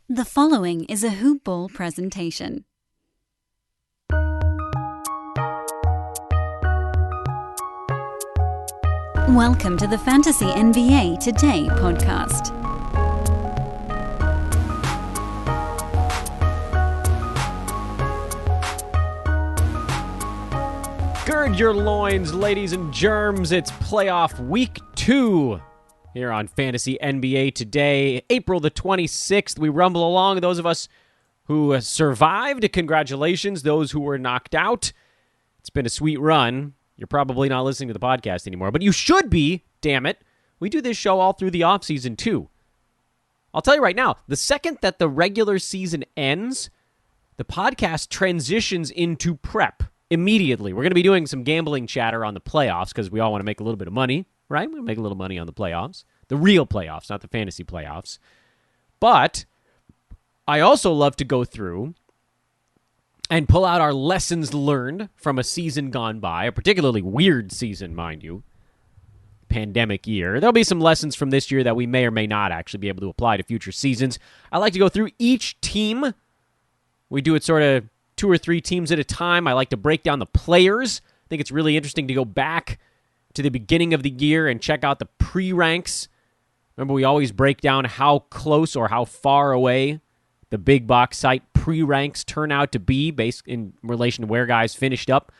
The following is a Hoop Ball presentation. Welcome to the Fantasy NBA Today podcast. Gird your loins, ladies and germs. It's playoff week 2 here on Fantasy NBA Today, April the 26th. We rumble along. Those of us who survived, congratulations. Those who were knocked out, it's been a sweet run. You're probably not listening to the podcast anymore, but you should be, damn it. We do this show all through the offseason, too. I'll tell you right now, the second that the regular season ends, the podcast transitions into prep immediately. We're going to be doing some gambling chatter on the playoffs because we all want to make a little bit of money, right? We make a little money on the playoffs. The real playoffs, not the fantasy playoffs. But I also love to go through and pull out our lessons learned from a season gone by, a particularly weird season, mind you, pandemic year. There'll be some lessons from this year that we may or may not actually be able to apply to future seasons. I like to go through each team. We do it sort of 2 or 3 teams at a time. I like to break down the players. I think it's really interesting to go back to the beginning of the year and check out the pre-ranks. Remember, we always break down how close or how far away the big box site pre-ranks turn out to be based in relation to where guys finished up.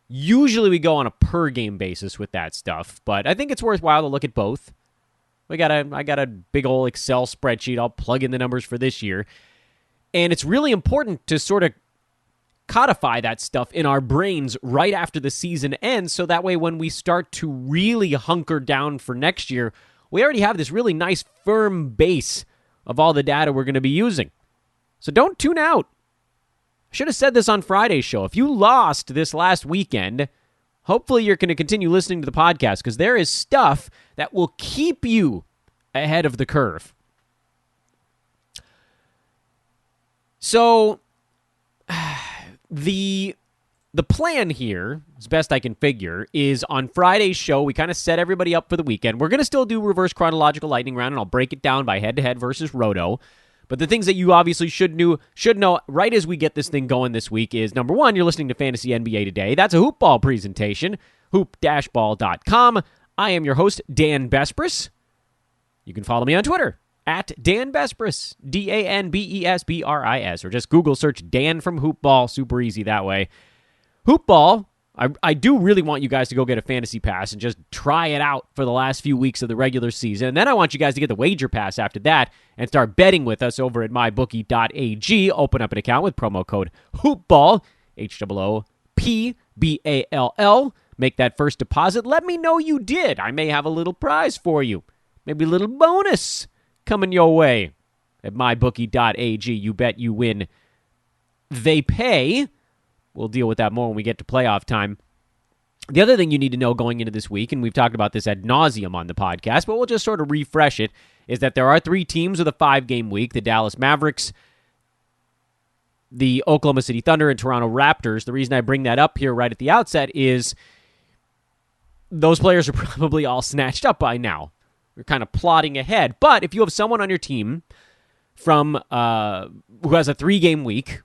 Usually we go on a per-game basis with that stuff, but I think it's worthwhile to look at both. I got a big old Excel spreadsheet. I'll plug in the numbers for this year. And it's really important to sort of codify that stuff in our brains right after the season ends, so that way when we start to really hunker down for next year, we already have this really nice firm base of all the data we're going to be using. So don't tune out. I should have said this on Friday's show. If you lost this last weekend, hopefully you're going to continue listening to the podcast because there is stuff that will keep you ahead of the curve. So the plan here, as best I can figure, is on Friday's show, we kind of set everybody up for the weekend. We're going to still do reverse chronological lightning round, and I'll break it down by head-to-head versus roto. But the things that you obviously should know right as we get this thing going this week is, number one, you're listening to Fantasy NBA Today. That's a Hoop Ball presentation, hoop-ball.com. I am your host, Dan Bespris. You can follow me on Twitter, at Dan Bespris, DanBesbris, or just Google search Dan from Hoop Ball. Super easy that way. Hoop Ball, I do really want you guys to go get a fantasy pass and just try it out for the last few weeks of the regular season. And then I want you guys to get the wager pass after that and start betting with us over at mybookie.ag. Open up an account with promo code HoopBall, HOOPBALL. Make that first deposit. Let me know you did. I may have a little prize for you. Maybe a little bonus coming your way at mybookie.ag. You bet, you win. They pay. We'll deal with that more when we get to playoff time. The other thing you need to know going into this week, and we've talked about this ad nauseum on the podcast, but we'll just sort of refresh it, is that there are 3 teams with a 5-game week: the Dallas Mavericks, the Oklahoma City Thunder, and Toronto Raptors. The reason I bring that up here right at the outset is those players are probably all snatched up by now. We're kind of plodding ahead. But if you have someone on your team from who has a 3-game week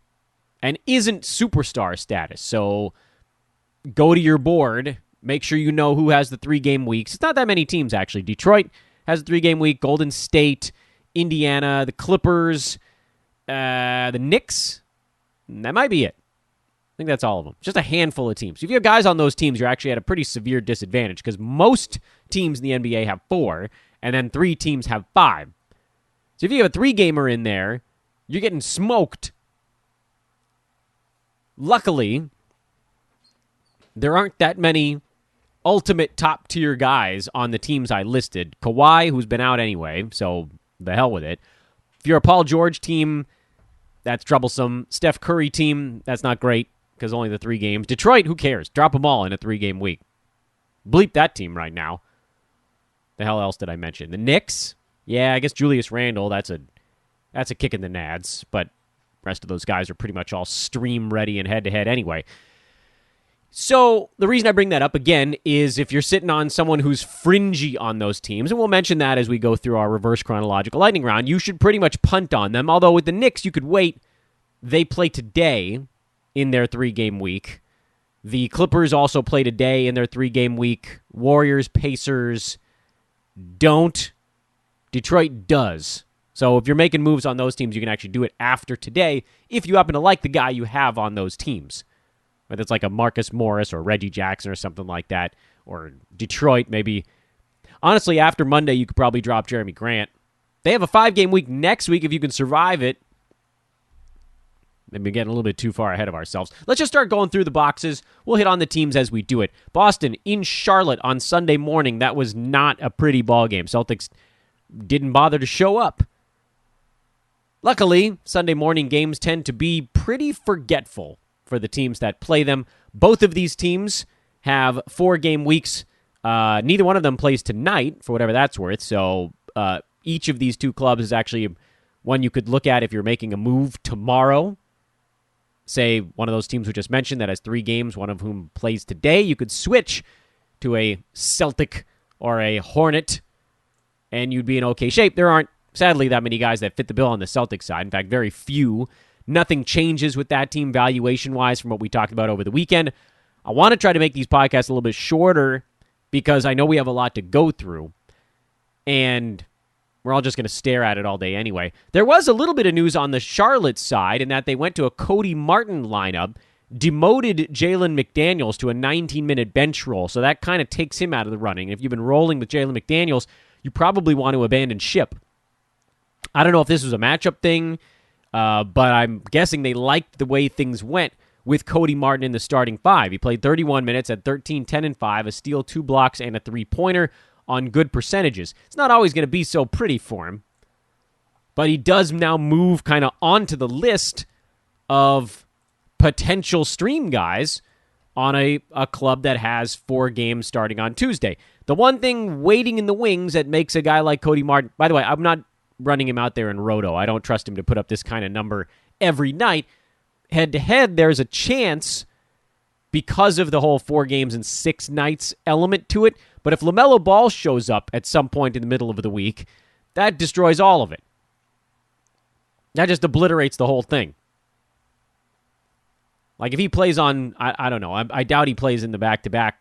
and isn't superstar status, so go to your board, make sure you know who has the 3-game weeks. It's not that many teams, actually. Detroit has a 3-game week, Golden State, Indiana, the Clippers, the Knicks. That might be it. I think that's all of them. Just a handful of teams. If you have guys on those teams, you're actually at a pretty severe disadvantage because most teams in the NBA have 4, and then 3 teams have 5. So if you have a 3-gamer in there, you're getting smoked. Luckily, there aren't that many ultimate top-tier guys on the teams I listed. Kawhi, who's been out anyway, so the hell with it. If you're a Paul George team, that's troublesome. Steph Curry team, that's not great because only the 3 games. Detroit, who cares? Drop them all in a 3-game week. Bleep that team right now. The hell else did I mention? The Knicks? Yeah, I guess Julius Randle, that's a kick in the nads, but rest of those guys are pretty much all stream ready and head-to-head anyway. So the reason I bring that up again is if you're sitting on someone who's fringy on those teams, and we'll mention that as we go through our reverse chronological lightning round, you should pretty much punt on them. Although with the Knicks, you could wait. They play today in their 3-game week. The Clippers also play today in their 3-game week. Warriors, Pacers don't. Detroit does. So if you're making moves on those teams, you can actually do it after today if you happen to like the guy you have on those teams. Whether it's like a Marcus Morris or Reggie Jackson or something like that, or Detroit maybe. Honestly, after Monday, you could probably drop Jeremy Grant. They have a 5-game week next week if you can survive it. Maybe getting a little bit too far ahead of ourselves. Let's just start going through the boxes. We'll hit on the teams as we do it. Boston in Charlotte on Sunday morning. That was not a pretty ball game. Celtics didn't bother to show up. Luckily, Sunday morning games tend to be pretty forgetful for the teams that play them. Both of these teams have 4-game weeks. Neither one of them plays tonight, for whatever that's worth. So each of these two clubs is actually one you could look at if you're making a move tomorrow. Say one of those teams we just mentioned that has 3 games, one of whom plays today. You could switch to a Celtic or a Hornet, and you'd be in okay shape. There aren't, sadly, that many guys that fit the bill on the Celtic side. In fact, very few. Nothing changes with that team valuation-wise from what we talked about over the weekend. I want to try to make these podcasts a little bit shorter because I know we have a lot to go through, and we're all just going to stare at it all day anyway. There was a little bit of news on the Charlotte side in that they went to a Cody Martin lineup, demoted Jalen McDaniels to a 19-minute bench role, so that kind of takes him out of the running. If you've been rolling with Jalen McDaniels, you probably want to abandon ship. I don't know if this was a matchup thing, but I'm guessing they liked the way things went with Cody Martin in the starting 5. He played 31 minutes at 13, 10, and 5, a steal, 2 blocks, and a 3-pointer on good percentages. It's not always going to be so pretty for him, but he does now move kind of onto the list of potential stream guys on a club that has 4 games starting on Tuesday. The one thing waiting in the wings that makes a guy like Cody Martin, by the way, I'm not running him out there in Roto. I don't trust him to put up this kind of number every night. Head-to-head, there's a chance because of the whole 4 games and 6 nights element to it. But if LaMelo Ball shows up at some point in the middle of the week, that destroys all of it. That just obliterates the whole thing. Like if he plays on, I don't know, I doubt he plays in the back-to-back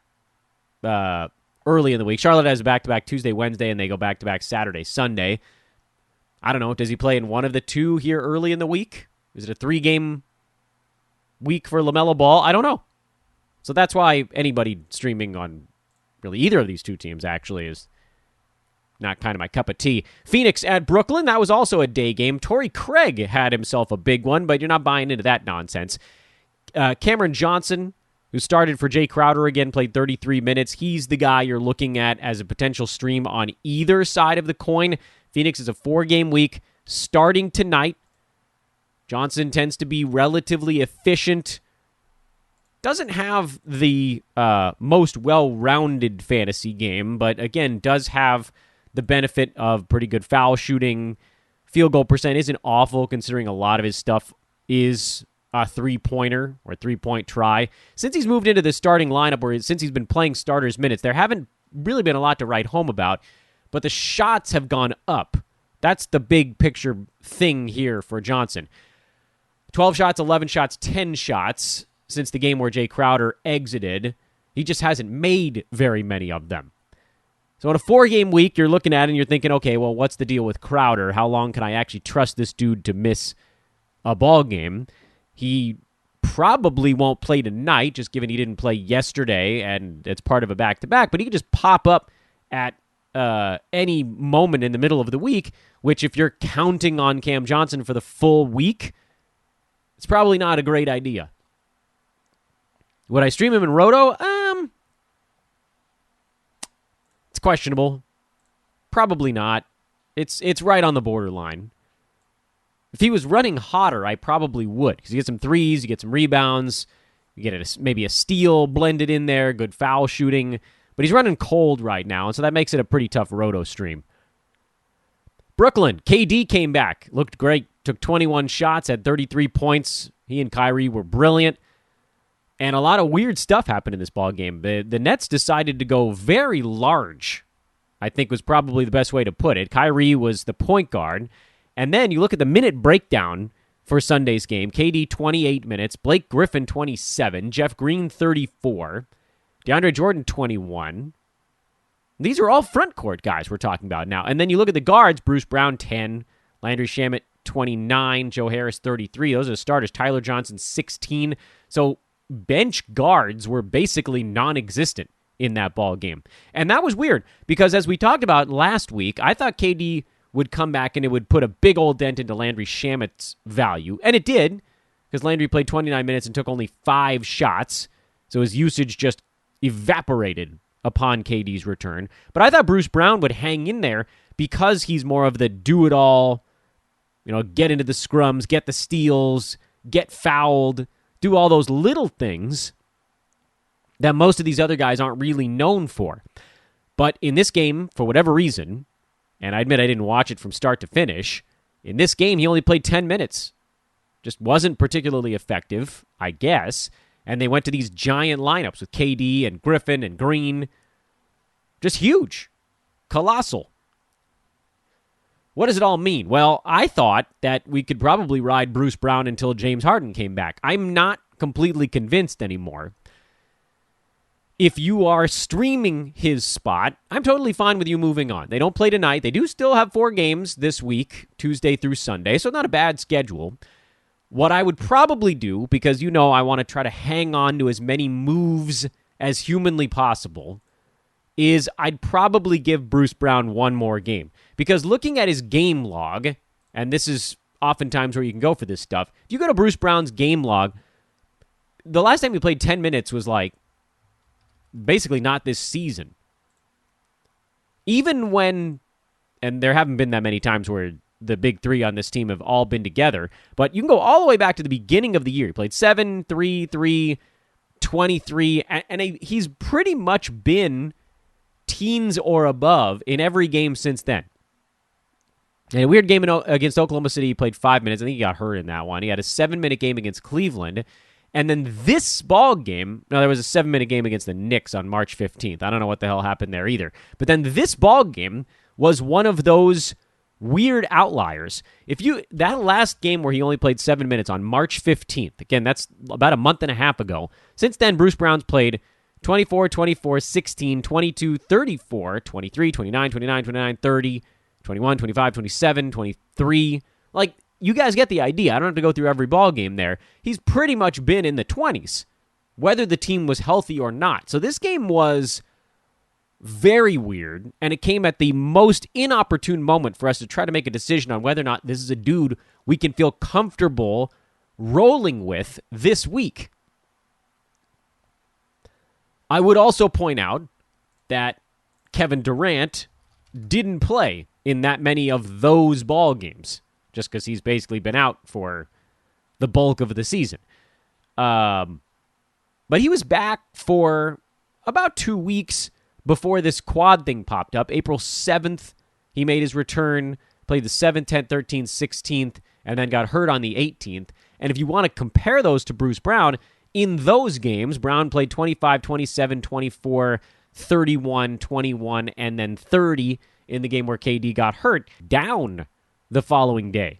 early in the week. Charlotte has a back-to-back Tuesday, Wednesday, and they go back-to-back Saturday, Sunday. I don't know, does he play in one of the 2 here early in the week? Is it a 3-game week for LaMelo Ball? I don't know. So that's why anybody streaming on really either of these 2 teams actually is not kind of my cup of tea. Phoenix at Brooklyn, that was also a day game. Torrey Craig had himself a big one, but you're not buying into that nonsense. Cameron Johnson, who started for Jay Crowder again, played 33 minutes. He's the guy you're looking at as a potential stream on either side of the coin. Phoenix is a 4-game week starting tonight. Johnson tends to be relatively efficient. Doesn't have the most well-rounded fantasy game, but again, does have the benefit of pretty good foul shooting. Field goal percent isn't awful considering a lot of his stuff is a 3-pointer or 3-point try. Since he's moved into the starting lineup, or since he's been playing starters minutes, there haven't really been a lot to write home about, but the shots have gone up. That's the big picture thing here for Johnson. 12 shots, 11 shots, 10 shots since the game where Jay Crowder exited. He just hasn't made very many of them. So in a 4-game week, you're looking at it and you're thinking, okay, well, what's the deal with Crowder? How long can I actually trust this dude to miss a ball game? He probably won't play tonight, just given he didn't play yesterday, and it's part of a back-to-back, but he could just pop up at any moment in the middle of the week, which if you're counting on Cam Johnson for the full week, it's probably not a great idea. Would I stream him in Roto? It's questionable. Probably not. It's right on the borderline. If he was running hotter, I probably would, because you get some threes, you get some rebounds, you get maybe a steal blended in there, good foul shooting, but he's running cold right now, and so that makes it a pretty tough Roto stream. Brooklyn, KD came back, looked great, took 21 shots, had 33 points. He and Kyrie were brilliant. And a lot of weird stuff happened in this ball game. The Nets decided to go very large, I think was probably the best way to put it. Kyrie was the point guard. And then you look at the minute breakdown for Sunday's game. KD 28 minutes, Blake Griffin 27, Jeff Green 34, DeAndre Jordan 21. These are all front court guys we're talking about now. And then you look at the guards, Bruce Brown 10, Landry Shamet 29, Joe Harris 33. Those are the starters. Tyler Johnson 16. So bench guards were basically non-existent in that ball game. And that was weird because as we talked about last week, I thought KD would come back and it would put a big old dent into Landry Shamet's value. And it did because Landry played 29 minutes and took only 5 shots. So his usage just evaporated upon KD's return. But I thought Bruce Brown would hang in there because he's more of the do-it-all, get into the scrums, get the steals, get fouled, do all those little things that most of these other guys aren't really known for. But in this game, for whatever reason, and I admit I didn't watch it from start to finish, in this game he only played 10 minutes. Just wasn't particularly effective, I guess. And they went to these giant lineups with KD and Griffin and Green. Just huge. Colossal. What does it all mean? Well, I thought that we could probably ride Bruce Brown until James Harden came back. I'm not completely convinced anymore. If you are streaming his spot, I'm totally fine with you moving on. They don't play tonight. They do still have 4 games this week, Tuesday through Sunday, so not a bad schedule. What I would probably do, because I want to try to hang on to as many moves as humanly possible, is I'd probably give Bruce Brown one more game. Because looking at his game log, and this is oftentimes where you can go for this stuff, if you go to Bruce Brown's game log, the last time he played 10 minutes was basically not this season. Even when, and there haven't been that many times where the big 3 on this team have all been together, but you can go all the way back to the beginning of the year. He played 7, 3, 3, 23, and he's pretty much been teens or above in every game since then. In a weird game against Oklahoma City, he played 5 minutes. I think he got hurt in that one. He had a 7-minute game against Cleveland. And then this ball game, there was a 7-minute game against the Knicks on March 15th. I don't know what the hell happened there either. But then this ball game was one of those weird outliers. That last game where he only played 7 minutes on March 15th, again, that's about a month and a half ago. Since then, Bruce Brown's played 24, 24, 16, 22, 34, 23, 29, 29, 29, 30, 21, 25, 27, 23. You guys get the idea. I don't have to go through every ball game there. He's pretty much been in the 20s, whether the team was healthy or not. So this game was very weird, and it came at the most inopportune moment for us to try to make a decision on whether or not this is a dude we can feel comfortable rolling with this week. I would also point out that Kevin Durant didn't play in that many of those ball games, just because he's basically been out for the bulk of the season. But he was back for about 2 weeks before this quad thing popped up. April 7th, he made his return, played the 7th, 10th, 13th, 16th, and then got hurt on the 18th. And if you want to compare those to Bruce Brown, in those games, Brown played 25, 27, 24, 31, 21, and then 30 in the game where KD got hurt, down the following day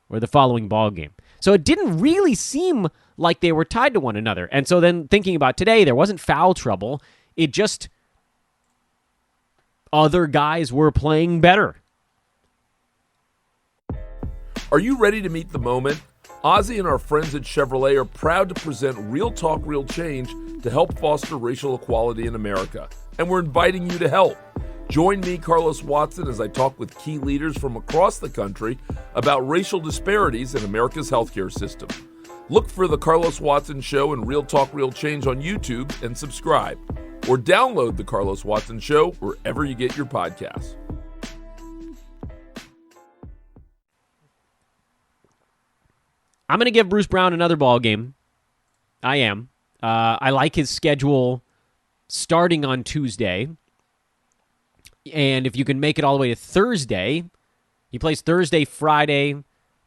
or the following ball game. So it didn't really seem like they were tied to one another. And so then thinking about today, there wasn't foul trouble. It just, other guys were playing better. Are you ready to meet the moment? Ozzy and our friends at Chevrolet are proud to present Real Talk, Real Change to help foster racial equality in America. And we're inviting you to help. Join me, Carlos Watson, as I talk with key leaders from across the country about racial disparities in America's healthcare system. Look for The Carlos Watson Show and Real Talk, Real Change on YouTube and subscribe. Or download The Carlos Watson Show wherever you get your podcasts. I'm going to give Bruce Brown another ball game. I am. I like his schedule starting on Tuesday. And if you can make it all the way to Thursday, he plays Thursday, Friday,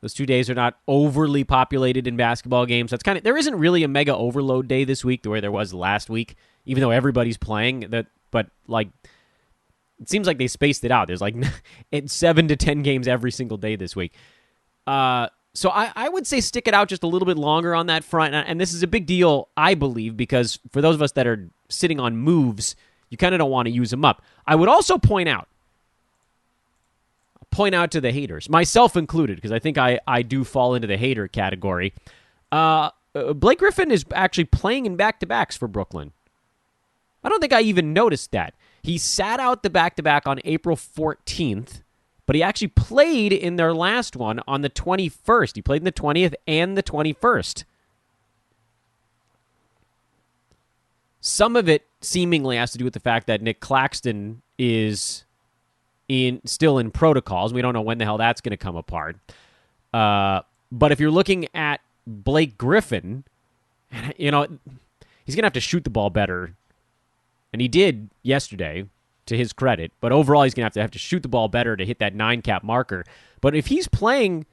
Those 2 days are not overly populated in basketball games. That's there isn't really a mega overload day this week the way there was last week, even though everybody's playing. But like, it seems like they spaced it out. There's like 7 to 10 games every single day this week. So I would say stick it out just a little bit longer on that front. And this is a big deal, I believe, because for those of us that are sitting on moves, you kind of don't want to use them up. I would also point out to the haters, myself included, because I think I do fall into the hater category. Blake Griffin is actually playing in back-to-backs for Brooklyn. I don't think I even noticed that. He sat out the back-to-back on April 14th, but he actually played in their last one on the 21st. He played in the 20th and the 21st. Some of it seemingly has to do with the fact that Nick Claxton is still in protocols. We don't know when the hell that's going to come apart. But if you're looking at Blake Griffin, he's going to have to shoot the ball better. And he did yesterday, to his credit. But overall, he's going to have to shoot the ball better to hit that 9-cap marker. But if he's playing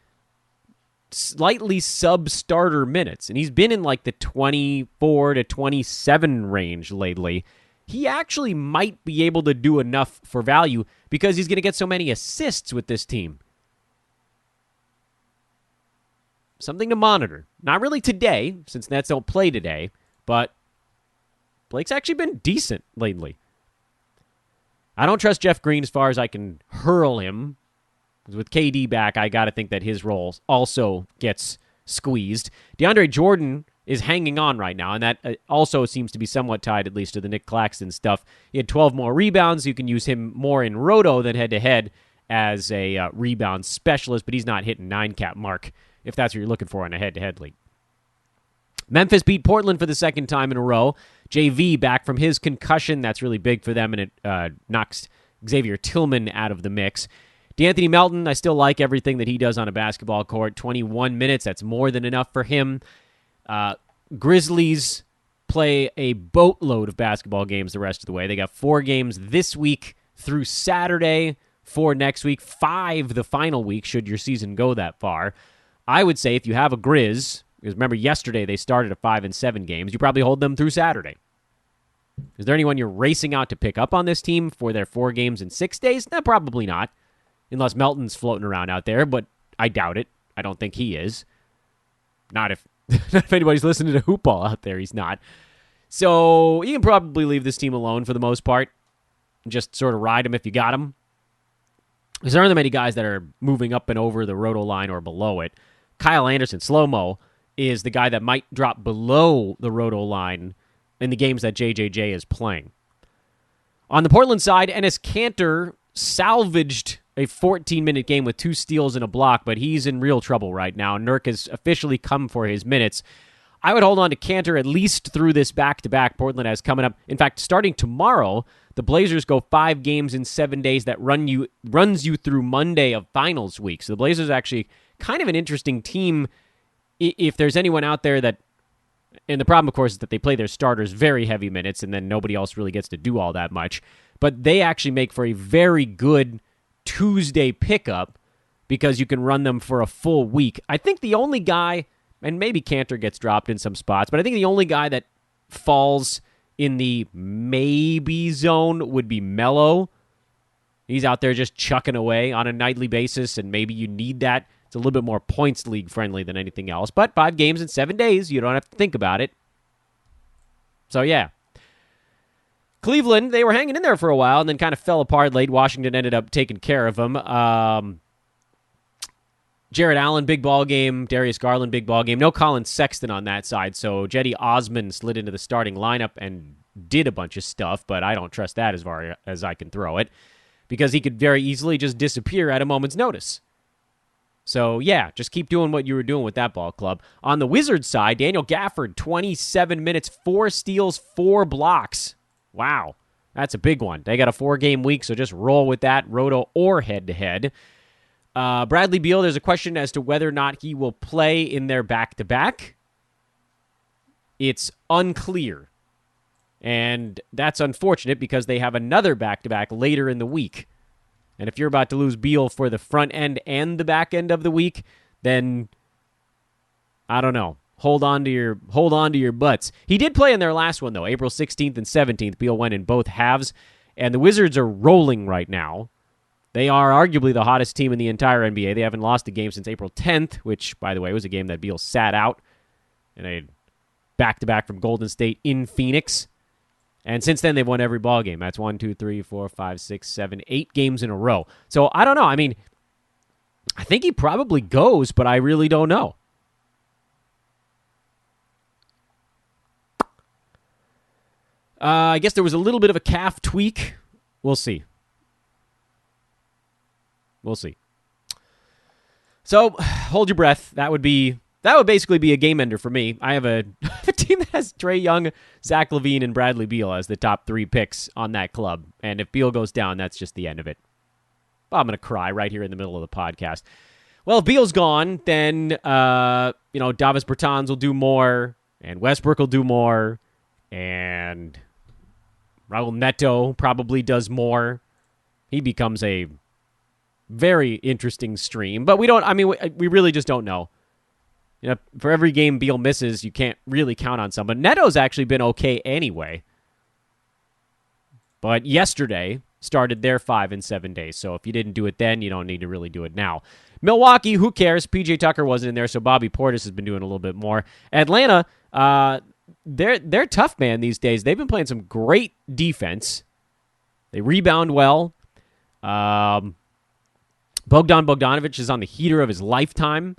slightly sub-starter minutes, and he's been in like the 24 to 27 range lately, he actually might be able to do enough for value because he's going to get so many assists with this team. Something to monitor. Not really today, since Nets don't play today, but Blake's actually been decent lately. I don't trust Jeff Green as far as I can hurl him. With KD back, I got to think that his role also gets squeezed. DeAndre Jordan is hanging on right now, and that also seems to be somewhat tied, at least, to the Nick Claxton stuff. He had 12 more rebounds. You can use him more in roto than head-to-head as a rebound specialist, but he's not hitting 9-cap mark, if that's what you're looking for in a head-to-head league. Memphis beat Portland for the second time in a row. JV back from his concussion. That's really big for them, and it knocks Xavier Tillman out of the mix. DeAnthony Melton, I still like everything that he does on a basketball court. 21 minutes, that's more than enough for him. Grizzlies play a boatload of basketball games the rest of the way. They got 4 games this week through Saturday, 4 next week, 5 the final week, should your season go that far. I would say if you have a Grizz, because remember yesterday they started at 5-7 games, you probably hold them through Saturday. Is there anyone you're racing out to pick up on this team for their 4 games in 6 days? No, probably not. Unless Melton's floating around out there, but I doubt it. I don't think he is. Not if anybody's listening to Hoop Ball out there, he's not. So you can probably leave this team alone for the most part. Just sort of ride him if you got him. Because there aren't that many guys that are moving up and over the roto line or below it. Kyle Anderson, slow-mo, is the guy that might drop below the roto line in the games that JJJ is playing. On the Portland side, Enes Kanter salvaged a 14-minute game with 2 steals and a block, but he's in real trouble right now. Nurk has officially come for his minutes. I would hold on to Kanter at least through this back-to-back Portland has coming up. In fact, starting tomorrow, the Blazers go 5 games in 7 days that runs you through Monday of finals week. So the Blazers are actually kind of an interesting team if there's anyone out there that... And the problem, of course, is that they play their starters very heavy minutes, and then nobody else really gets to do all that much. But they actually make for a very good Tuesday pickup because you can run them for a full week. I think the only guy, and maybe Kanter gets dropped in some spots, but I think the only guy that falls in the maybe zone would be Melo. He's out there just chucking away on a nightly basis, and maybe you need that. It's a little bit more points league friendly than anything else, but 5 games in 7 days, you don't have to think about it. So yeah. Cleveland, they were hanging in there for a while and then kind of fell apart late. Washington ended up taking care of them. Jared Allen, big ball game. Darius Garland, big ball game. No Colin Sexton on that side, so Jetty Osman slid into the starting lineup and did a bunch of stuff, but I don't trust that as far as I can throw it because he could very easily just disappear at a moment's notice. So, yeah, just keep doing what you were doing with that ball club. On the Wizards side, Daniel Gafford, 27 minutes, 4 steals, 4 blocks. Wow, that's a big one. They got a 4-game week, so just roll with that, roto or head-to-head. Bradley Beal, there's a question as to whether or not he will play in their back-to-back. It's unclear, and that's unfortunate because they have another back-to-back later in the week. And if you're about to lose Beal for the front end and the back end of the week, then I don't know. Hold on to your butts. He did play in their last one, though. April 16th and 17th. Beal went in both halves. And the Wizards are rolling right now. They are arguably the hottest team in the entire NBA. They haven't lost a game since April 10th, which, by the way, was a game that Beal sat out in a back-to-back from Golden State in Phoenix. And since then, they've won every ball game. That's 1, 2, 3, 4, 5, 6, 7, 8 games in a row. So I don't know. I mean, I think he probably goes, but I really don't know. I guess there was a little bit of a calf tweak. We'll see. So, hold your breath. That would basically be a game ender for me. I have a team that has Trae Young, Zach LaVine, and Bradley Beal as the top 3 picks on that club. And if Beal goes down, that's just the end of it. Well, I'm going to cry right here in the middle of the podcast. Well, if Beal's gone, then Davis Bertans will do more, and Westbrook will do more, and Raul Neto probably does more. He becomes a very interesting stream, but we really just don't know. You know, for every game Beal misses, you can't really count on someone. Neto's actually been okay anyway. But yesterday started their 5 and 7 days. So if you didn't do it then, you don't need to really do it now. Milwaukee, who cares? PJ Tucker wasn't in there, so Bobby Portis has been doing a little bit more. Atlanta, they're tough, man, these days. They've been playing some great defense. They rebound well. Bogdan Bogdanovic is on the heater of his lifetime.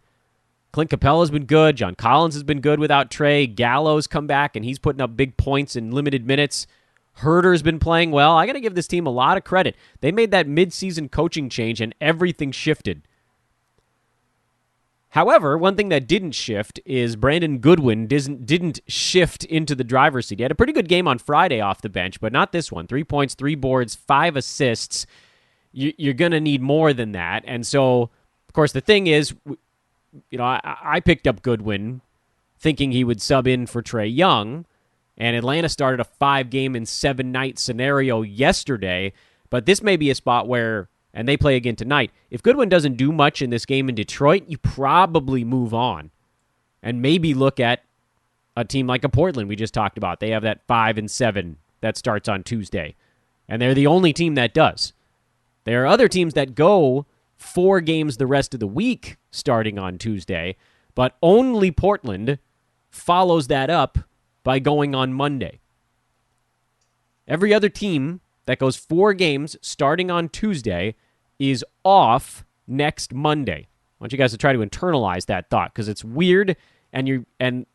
Clint Capella's been good. John Collins has been good without Trae. Gallo's come back, and he's putting up big points in limited minutes. Herder's been playing well. I got to give this team a lot of credit. They made that midseason coaching change, and everything shifted. However, one thing that didn't shift is Brandon Goodwin didn't shift into the driver's seat. He had a pretty good game on Friday off the bench, but not this one. 3 points, 3 boards, 5 assists. You're going to need more than that. And so, of course, the thing is, I picked up Goodwin thinking he would sub in for Trae Young, and Atlanta started a 5-game and 7-night scenario yesterday, but this may be a spot where, and they play again tonight, if Goodwin doesn't do much in this game in Detroit, you probably move on and maybe look at a team like a Portland we just talked about. They have that 5 and 7 that starts on Tuesday, and they're the only team that does. There are other teams that go 4 games the rest of the week starting on Tuesday, but only Portland follows that up by going on Monday. Every other team that goes 4 games starting on Tuesday is off next Monday. I want you guys to try to internalize that thought because it's weird, and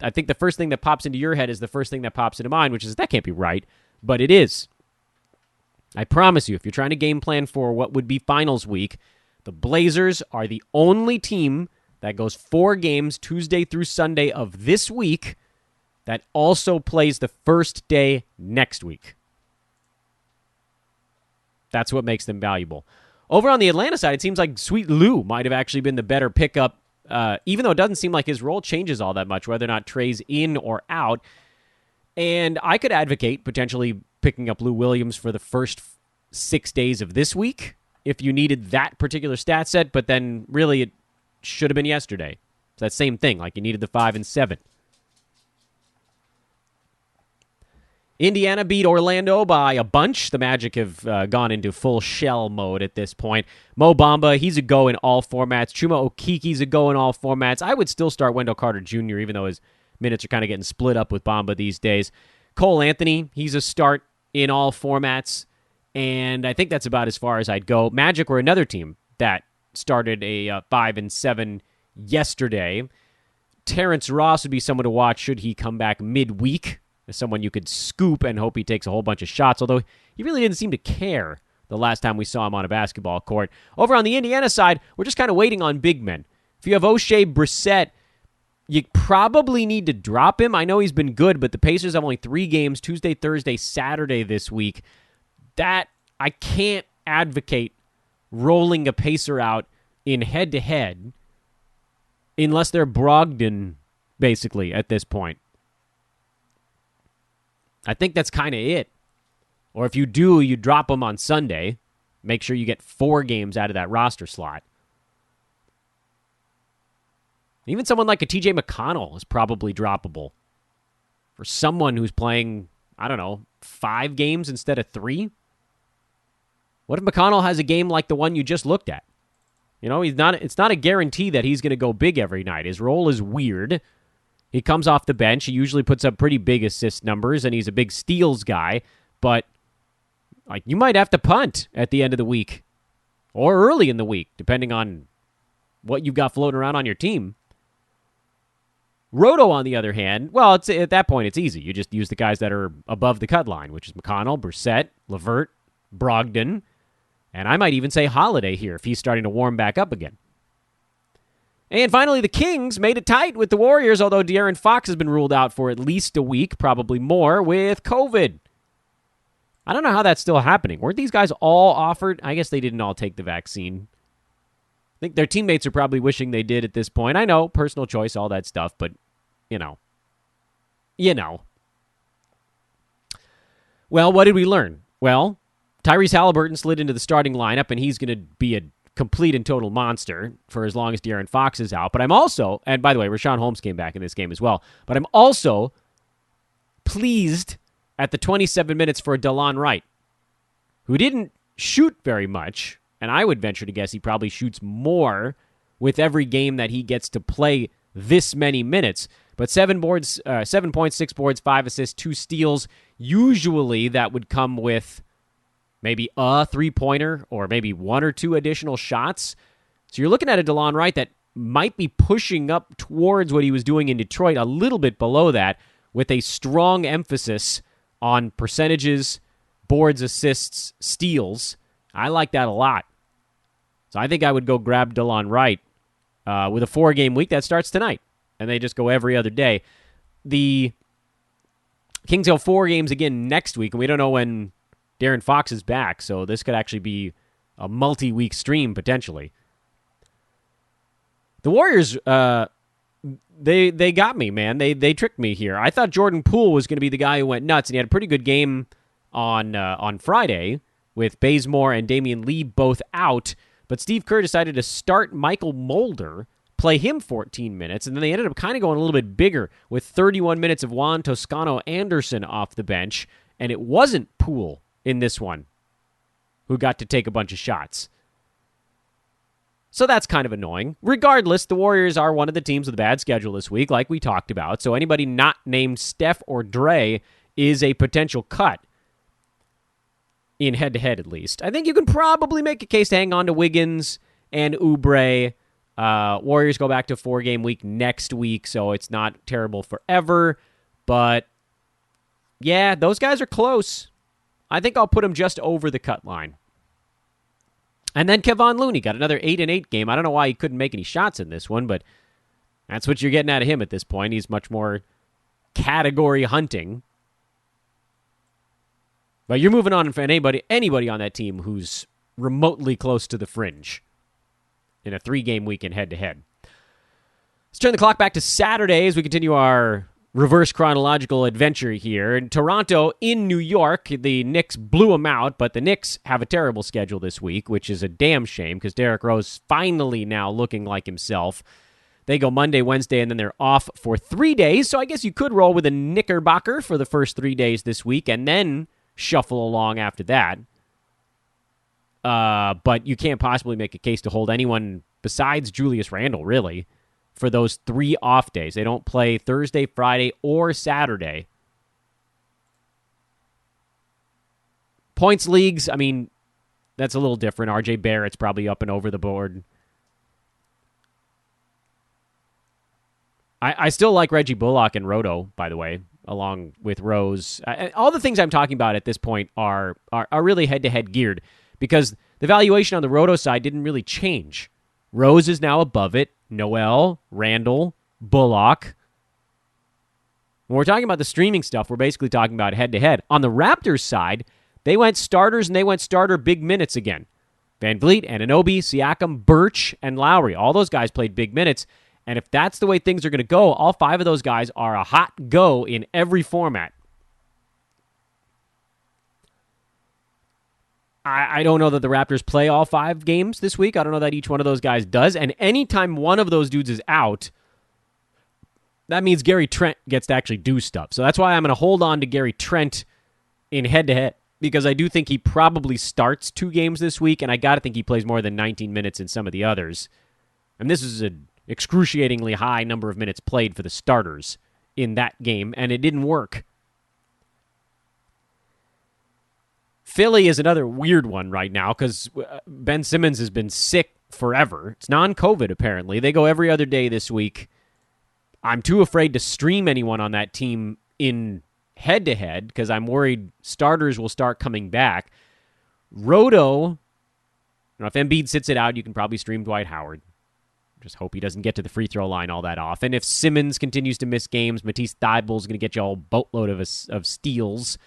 I think the first thing that pops into your head is the first thing that pops into mine, which is that can't be right, but it is. I promise you, if you're trying to game plan for what would be finals week, the Blazers are the only team that goes 4 games Tuesday through Sunday of this week that also plays the first day next week. That's what makes them valuable. Over on the Atlanta side, it seems like Sweet Lou might have actually been the better pickup, even though it doesn't seem like his role changes all that much, whether or not Trae's in or out. And I could advocate potentially picking up Lou Williams for the first 6 days of this week if you needed that particular stat set, but then really it should have been yesterday. It's that same thing, like you needed the 5 and 7. Indiana beat Orlando by a bunch. The Magic have gone into full shell mode at this point. Mo Bamba, he's a go in all formats. Chuma Okeke's a go in all formats. I would still start Wendell Carter Jr., even though his minutes are kind of getting split up with Bamba these days. Cole Anthony, he's a start in all formats. And I think that's about as far as I'd go. Magic were another team that started a 5 and 7 yesterday. Terrence Ross would be someone to watch should he come back midweek. As someone you could scoop and hope he takes a whole bunch of shots, although he really didn't seem to care the last time we saw him on a basketball court. Over on the Indiana side, we're just kind of waiting on big men. If you have O'Shea Brissett, you probably need to drop him. I know he's been good, but the Pacers have only 3 games, Tuesday, Thursday, Saturday this week. That I can't advocate rolling a Pacer out in head-to-head unless they're Brogdon, basically, at this point. I think that's kind of it. Or if you do, you drop them on Sunday. Make sure you get 4 games out of that roster slot. Even someone like a TJ McConnell is probably droppable. For someone who's playing, 5 games instead of 3? What if McConnell has a game like the one you just looked at? It's not a guarantee that he's going to go big every night. His role is weird. He comes off the bench. He usually puts up pretty big assist numbers, and he's a big steals guy. But you might have to punt at the end of the week or early in the week, depending on what you've got floating around on your team. Roto, on the other hand, well, at that point, it's easy. You just use the guys that are above the cut line, which is McConnell, Brissett, LeVert, Brogdon, and I might even say Holiday here if he's starting to warm back up again. And finally, the Kings made it tight with the Warriors, although De'Aaron Fox has been ruled out for at least a week, probably more, with COVID. I don't know how that's still happening. Weren't these guys all offered? I guess they didn't all take the vaccine. I think their teammates are probably wishing they did at this point. I know, personal choice, all that stuff, but, you know. Well, what did we learn? Well, Tyrese Halliburton slid into the starting lineup, and he's going to be a complete and total monster for as long as De'Aaron Fox is out. But I'm also, and by the way, Rashawn Holmes came back in this game as well, but I'm also pleased at the 27 minutes for DeLon Wright, who didn't shoot very much, and I would venture to guess he probably shoots more with every game that he gets to play this many minutes. But 7 points, 6 boards, 5 assists, 2 steals. Usually that would come with maybe a 3-pointer or maybe 1 or 2 additional shots. So you're looking at a DeLon Wright that might be pushing up towards what he was doing in Detroit, a little bit below that, with a strong emphasis on percentages, boards, assists, steals. I like that a lot. So I think I would go grab DeLon Wright with a 4-game week that starts tonight, and they just go every other day. The Kings go 4 games again next week, and we don't know when De'Aaron Fox is back, so this could actually be a multi-week stream, potentially. The Warriors, they got me, man. They tricked me here. I thought Jordan Poole was going to be the guy who went nuts, and he had a pretty good game on Friday with Bazemore and Damian Lee both out, but Steve Kerr decided to start Michael Mulder, play him 14 minutes, and then they ended up kind of going a little bit bigger with 31 minutes of Juan Toscano Anderson off the bench, and it wasn't Poole in this one who got to take a bunch of shots. So that's kind of annoying. Regardless, the Warriors are one of the teams with a bad schedule this week, like we talked about, so anybody not named Steph or Dre is a potential cut. In head-to-head, at least. I think you can probably make a case to hang on to Wiggins and Oubre. Warriors go back to 4-game week next week, so it's not terrible forever. But, yeah, those guys are close. I think I'll put them just over the cut line. And then Kevon Looney got another 8-8 game. I don't know why he couldn't make any shots in this one, but that's what you're getting out of him at this point. He's much more category hunting. But you're moving on for anybody on that team who's remotely close to the fringe in a 3-game weekend head-to-head. Let's turn the clock back to Saturday as we continue our reverse chronological adventure here. In Toronto, in New York, the Knicks blew them out, but the Knicks have a terrible schedule this week, which is a damn shame because Derrick Rose finally now looking like himself. They go Monday, Wednesday, and then they're off for 3 days, so I guess you could roll with a Knickerbocker for the first 3 days this week and then shuffle along after that. But you can't possibly make a case to hold anyone besides Julius Randle, really, for those 3 off days. They don't play Thursday, Friday, or Saturday. Points leagues, I mean, that's a little different. RJ Barrett's probably up and over the board. I still like Reggie Bullock and Roto, by the way, along with Rose. All the things I'm talking about at this point are really head-to-head geared because the valuation on the Roto side didn't really change. Rose is now above it. Noel, Randall, Bullock. When we're talking about the streaming stuff, we're basically talking about head-to-head. On the Raptors side, they went starters and they went starter big minutes again. Van Vliet, Anunoby, Siakam, Birch, and Lowry. All those guys played big minutes. And if that's the way things are going to go, all 5 of those guys are a hot go in every format. I don't know that the Raptors play all 5 games this week. I don't know that each one of those guys does. And anytime one of those dudes is out, that means Gary Trent gets to actually do stuff. So that's why I'm going to hold on to Gary Trent in head-to-head, because I do think he probably starts 2 games this week, and I got to think he plays more than 19 minutes in some of the others. And this is an excruciatingly high number of minutes played for the starters in that game, and it didn't work. Philly is another weird one right now because Ben Simmons has been sick forever. It's non-COVID, apparently. They go every other day this week. I'm too afraid to stream anyone on that team in head-to-head because I'm worried starters will start coming back. Roto, if Embiid sits it out, you can probably stream Dwight Howard. Just hope he doesn't get to the free throw line all that often. If Simmons continues to miss games, Matisse Thybulle's going to get you all boatload of steals.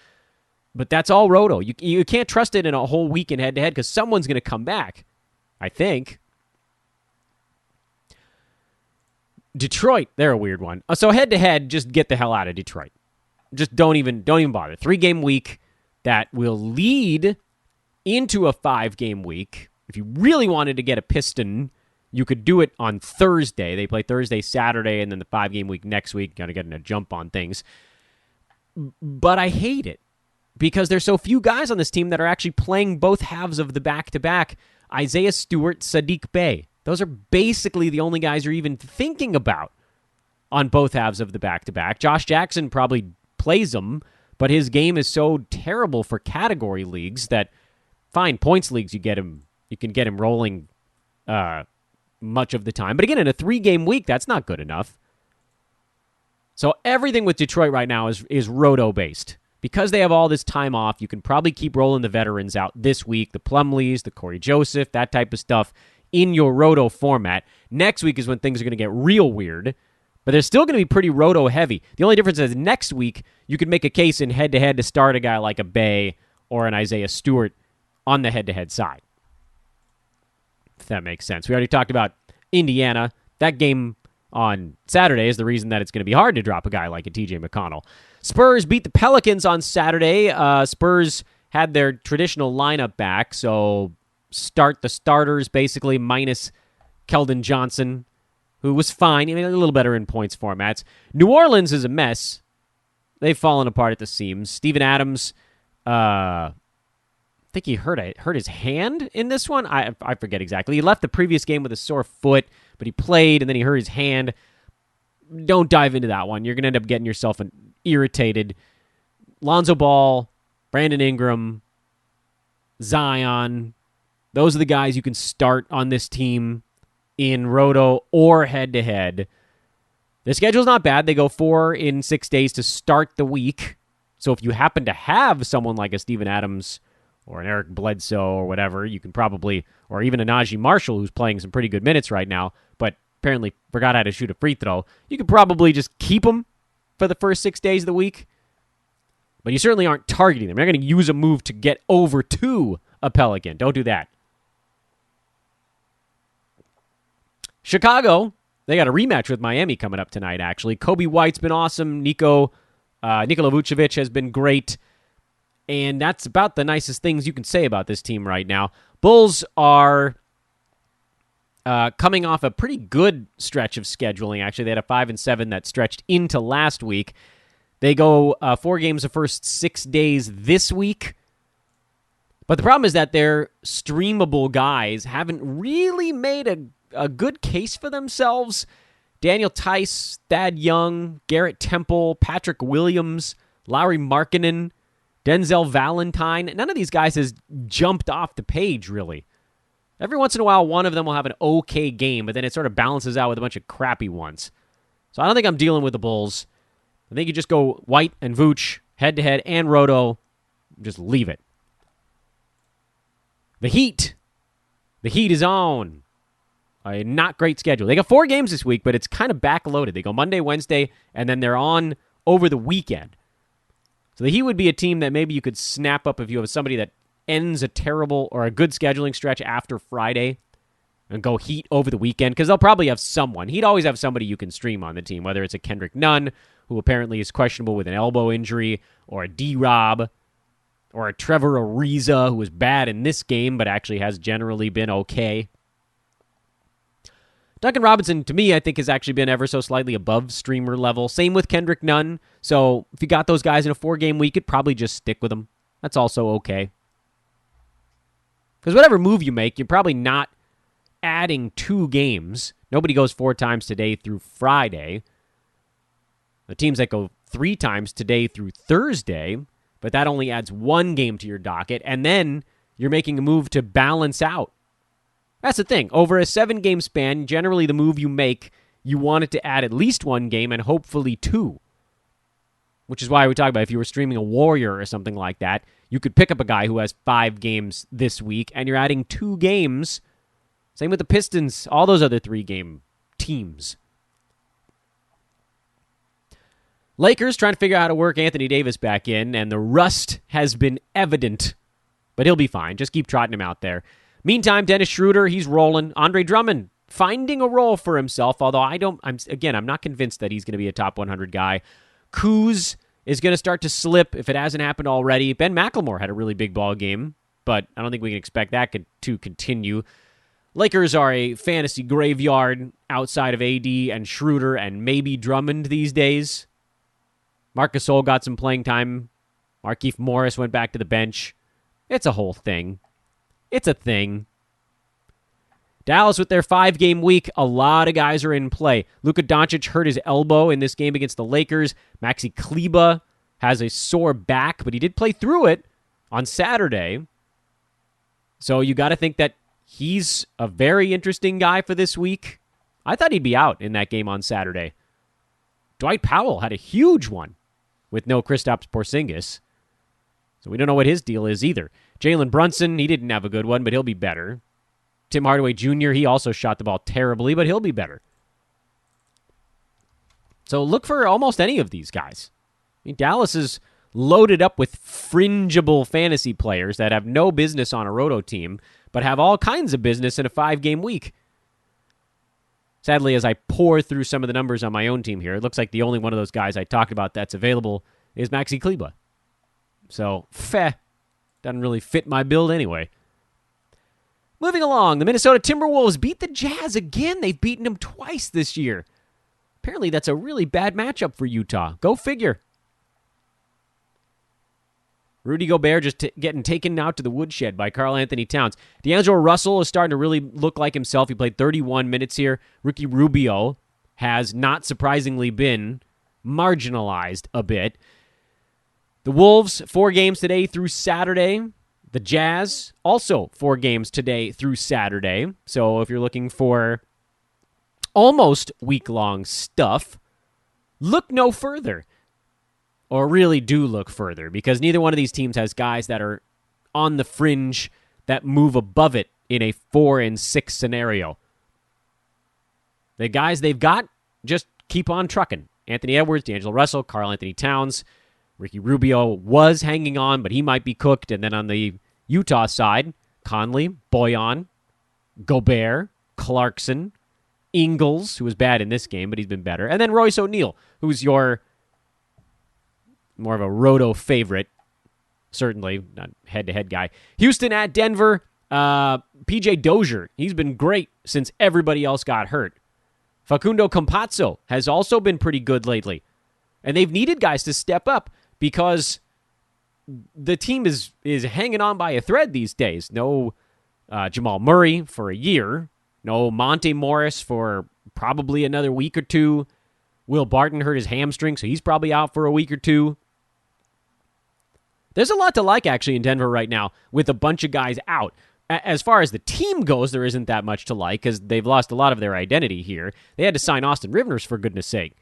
But that's all Roto. You can't trust it in a whole week in head-to-head because someone's going to come back, I think. Detroit, they're a weird one. So head-to-head, just get the hell out of Detroit. Just don't even bother. 3-game week that will lead into a 5-game week. If you really wanted to get a piston, you could do it on Thursday. They play Thursday, Saturday, and then the 5-game week next week. Got to get in a jump on things. But I hate it because there's so few guys on this team that are actually playing both halves of the back-to-back. Isaiah Stewart, Sadiq Bey. Those are basically the only guys you're even thinking about on both halves of the back-to-back. Josh Jackson probably plays them, but his game is so terrible for category leagues that, fine, points leagues, you can get him rolling much of the time. But again, in a 3-game week, that's not good enough. So everything with Detroit right now is roto-based. Because they have all this time off, you can probably keep rolling the veterans out this week, the Plumlees, the Corey Joseph, that type of stuff in your roto format. Next week is when things are going to get real weird, but they're still going to be pretty roto heavy. The only difference is next week, you could make a case in head-to-head to start a guy like a Bay or an Isaiah Stewart on the head-to-head side. If that makes sense. We already talked about Indiana. That game on Saturday is the reason that it's going to be hard to drop a guy like a TJ McConnell. Spurs beat the Pelicans on Saturday. Spurs had their traditional lineup back, so start the starters basically minus Keldon Johnson, who was fine. I mean, a little better in points formats. New Orleans is a mess. They've fallen apart at the seams. Steven Adams, I think he hurt his hand in this one. I forget exactly. He left the previous game with a sore foot, but he played, and then he hurt his hand. Don't dive into that one. You're going to end up getting yourself irritated. Lonzo Ball, Brandon Ingram, Zion, those are the guys you can start on this team in roto or head-to-head. The schedule's not bad. They go 4 in 6 days to start the week. So if you happen to have someone like a Steven Adams or an Eric Bledsoe or whatever, you can probably, or even a Najee Marshall who's playing some pretty good minutes right now, but apparently forgot how to shoot a free throw, you could probably just keep them for the first 6 days of the week. But you certainly aren't targeting them. You're not going to use a move to get over to a Pelican. Don't do that. Chicago, they got a rematch with Miami coming up tonight, actually. Kobe White's been awesome. Nikola Vucevic has been great. And that's about the nicest things you can say about this team right now. Bulls are coming off a pretty good stretch of scheduling, actually. They had a 5-7 that stretched into last week. They go 4 games the first 6 days this week. But the problem is that their streamable guys haven't really made a good case for themselves. Daniel Tice, Thad Young, Garrett Temple, Patrick Williams, Lauri Markkanen, Denzel Valentine. None of these guys has jumped off the page, really. Every once in a while, one of them will have an okay game, but then it sort of balances out with a bunch of crappy ones. So I don't think I'm dealing with the Bulls. I think you just go White and Vooch, head-to-head, and Roto. Just leave it. The Heat. The Heat is on. A not great schedule. They got 4 games this week, but it's kind of backloaded. They go Monday, Wednesday, and then they're on over the weekend. So the Heat would be a team that maybe you could snap up if you have somebody that ends a terrible or a good scheduling stretch after Friday and go Heat over the weekend, because they'll probably have someone. He'd always have somebody you can stream on the team, whether it's a Kendrick Nunn, who apparently is questionable with an elbow injury, or a D-Rob, or a Trevor Ariza, who was bad in this game but actually has generally been okay. Duncan Robinson, to me, I think has actually been ever so slightly above streamer level. Same with Kendrick Nunn. So if you got those guys in a 4-game week, you'd probably just stick with them. That's also okay. Because whatever move you make, you're probably not adding 2 games. Nobody goes 4 times today through Friday. The teams that go 3 times today through Thursday, but that only adds 1 game to your docket, and then you're making a move to balance out. That's the thing. Over a 7-game span, generally the move you make, you want it to add at least 1 game and hopefully 2. Which is why we talk about if you were streaming a Warrior or something like that, you could pick up a guy who has 5 games this week, and you're adding 2 games. Same with the Pistons, all those other 3-game teams. Lakers trying to figure out how to work Anthony Davis back in, and the rust has been evident. But he'll be fine. Just keep trotting him out there. Meantime, Dennis Schroeder, he's rolling. Andre Drummond finding a role for himself, although I'm not convinced that he's going to be a top 100 guy. Kuz is going to start to slip if it hasn't happened already. Ben Mclemore had a really big ball game, but I don't think we can expect that to continue. Lakers are a fantasy graveyard outside of AD and Schroeder and maybe Drummond these days. Marc Gasol got some playing time. Markieff Morris went back to the bench. It's a whole thing. It's a thing. Dallas with their 5-game week, a lot of guys are in play. Luka Doncic hurt his elbow in this game against the Lakers. Maxi Kleber has a sore back, but he did play through it on Saturday. So you got to think that he's a very interesting guy for this week. I thought he'd be out in that game on Saturday. Dwight Powell had a huge one with no Kristaps Porzingis. So we don't know what his deal is either. Jalen Brunson, he didn't have a good one, but he'll be better. Tim Hardaway Jr., he also shot the ball terribly, but he'll be better. So look for almost any of these guys. I mean, Dallas is loaded up with fringeable fantasy players that have no business on a roto team, but have all kinds of business in a 5-game week. Sadly, as I pour through some of the numbers on my own team here, it looks like the only one of those guys I talked about that's available is Maxi Kleber. So, doesn't really fit my build anyway. Moving along, the Minnesota Timberwolves beat the Jazz again. They've beaten them twice this year. Apparently, that's a really bad matchup for Utah. Go figure. Rudy Gobert just getting taken out to the woodshed by Karl Anthony Towns. D'Angelo Russell is starting to really look like himself. He played 31 minutes here. Ricky Rubio has not surprisingly been marginalized a bit. The Wolves, 4 games today through Saturday. The Jazz, also 4 games today through Saturday. So if you're looking for almost week-long stuff, look no further. Or really do look further, because neither one of these teams has guys that are on the fringe that move above it in a 4-6 scenario. The guys they've got just keep on trucking. Anthony Edwards, D'Angelo Russell, Karl Anthony Towns. Ricky Rubio was hanging on, but he might be cooked. And then on the Utah side, Conley, Boyan, Gobert, Clarkson, Ingles, who was bad in this game, but he's been better. And then Royce O'Neal, who's your more of a roto favorite. Certainly, not head-to-head guy. Houston at Denver. PJ Dozier, he's been great since everybody else got hurt. Facundo Campazzo has also been pretty good lately. And they've needed guys to step up because the team is hanging on by a thread these days. No Jamal Murray for a year. No Monte Morris for probably another week or 2. Will Barton hurt his hamstring, so he's probably out for a week or 2. There's a lot to like, actually, in Denver right now with a bunch of guys out. As far as the team goes, there isn't that much to like because they've lost a lot of their identity here. They had to sign Austin Rivers, for goodness sake.